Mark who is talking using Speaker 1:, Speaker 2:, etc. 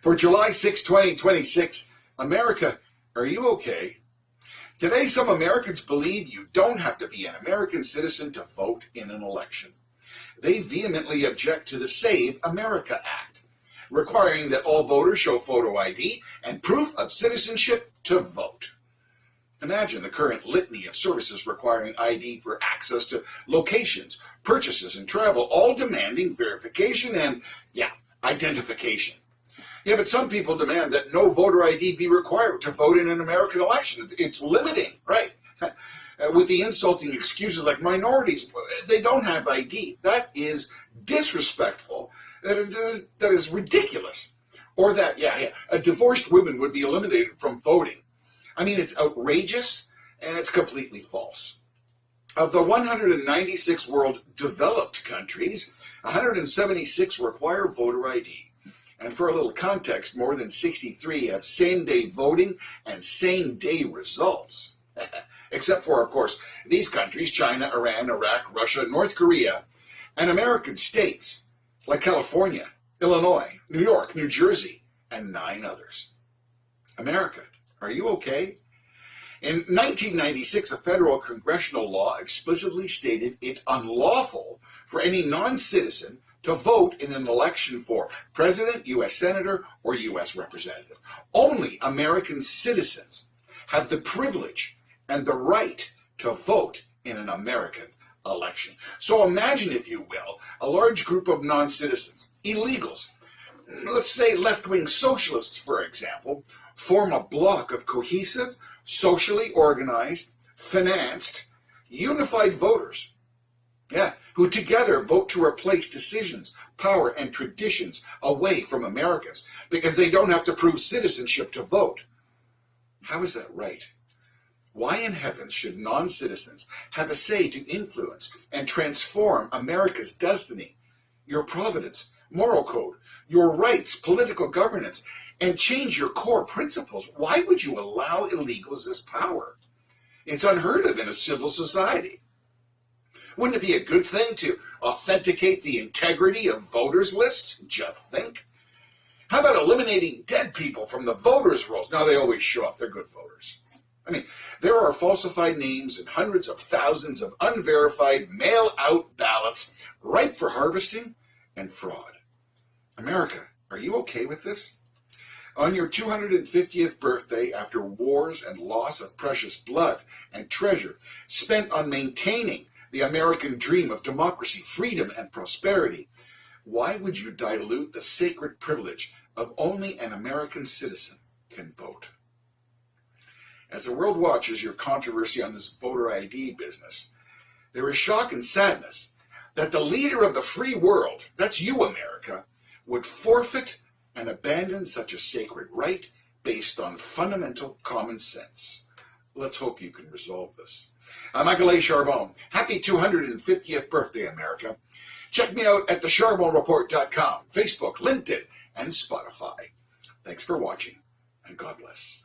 Speaker 1: For July 6, 2026, America, are you okay? Today, some Americans believe you don't have to be an American citizen to vote in an election. They vehemently object to the Save America Act, requiring that all voters show photo ID and proof of citizenship to vote. Imagine the current litany of services requiring ID for access to locations, purchases, and travel, all demanding verification and, identification. Yeah, but some people demand that no voter ID be required to vote in an American election. It's limiting, right? With the insulting excuses like minorities, they don't have ID. That is disrespectful. That is ridiculous. Or that, divorced women would be eliminated from voting. I mean, it's outrageous and it's completely false. Of the 196 world developed countries, 176 require voter ID. And for a little context, more than 63 have same-day voting and same-day results. Except for, of course, these countries, China, Iran, Iraq, Russia, North Korea, and American states like California, Illinois, New York, New Jersey, and 9 others. America, are you okay? In 1996, a federal congressional law explicitly stated it unlawful for any non-citizen to vote in an election for president, U.S. senator, or U.S. representative. Only American citizens have the privilege and the right to vote in an American election. So imagine, if you will, a large group of non-citizens, illegals, let's say left-wing socialists, for example, form a bloc of cohesive, socially organized, financed, unified voters. Who together vote to replace decisions, power, and traditions away from Americans because they don't have to prove citizenship to vote. How is that right? Why in heavens should non-citizens have a say to influence and transform America's destiny, your providence, moral code, your rights, political governance, and change your core principles? Why would you allow illegals this power? It's unheard of in a civil society. Wouldn't it be a good thing to authenticate the integrity of voters' lists? Do you think? How about eliminating dead people from the voters' rolls? Now they always show up. They're good voters. I mean, there are falsified names and hundreds of thousands of unverified mail-out ballots ripe for harvesting and fraud. America, are you okay with this? On your 250th birthday, after wars and loss of precious blood and treasure spent on maintaining the American dream of democracy, freedom, and prosperity, why would you dilute the sacred privilege of only an American citizen can vote? As the world watches your controversy on this voter ID business, there is shock and sadness that the leader of the free world, that's you, America, would forfeit and abandon such a sacred right based on fundamental common sense. Let's hope you can resolve this. I'm Michael A. Charbon. Happy 250th birthday, America. Check me out at thecharbonreport.com, Facebook, LinkedIn, and Spotify. Thanks for watching, and God bless.